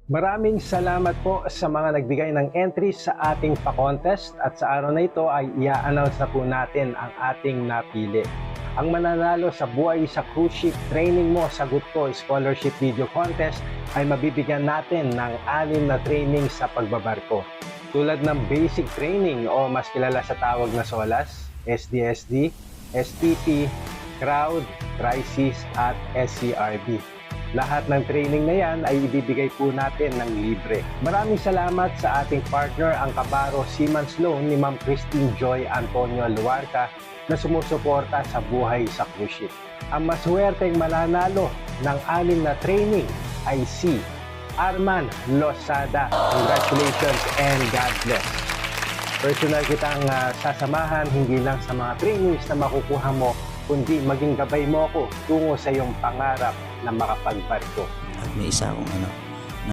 Maraming salamat po sa mga nagbigay ng entry sa ating pa-contest at sa araw na ito ay i-announce na po natin ang ating napili. Ang mananalo sa Buhay sa Cruise Ship Training Mo Sagot Ko Scholarship Video Contest ay mabibigyan natin ng 6 na training sa pagbabarko. Tulad ng basic training o mas kilala sa tawag na SOLAS, SDSD, STP, Crowd, Crisis at SCRB. Lahat ng training na yan ay ibibigay po natin ng libre. Maraming salamat sa ating partner, ang Kabaro Seaman's Loan ni Ma'am Christine Joy Antonio Luarca na sumusuporta sa Buhay sa Cruise Ship. Ang maswerteng mananalo ng 6 na training ay si Arman Losada. Congratulations and God bless. Personal kitang sasamahan hindi lang sa mga trainings na makukuha mo, kundi maging gabay mo ako tungo sa iyong pangarap na makapagbarko. At may isa akong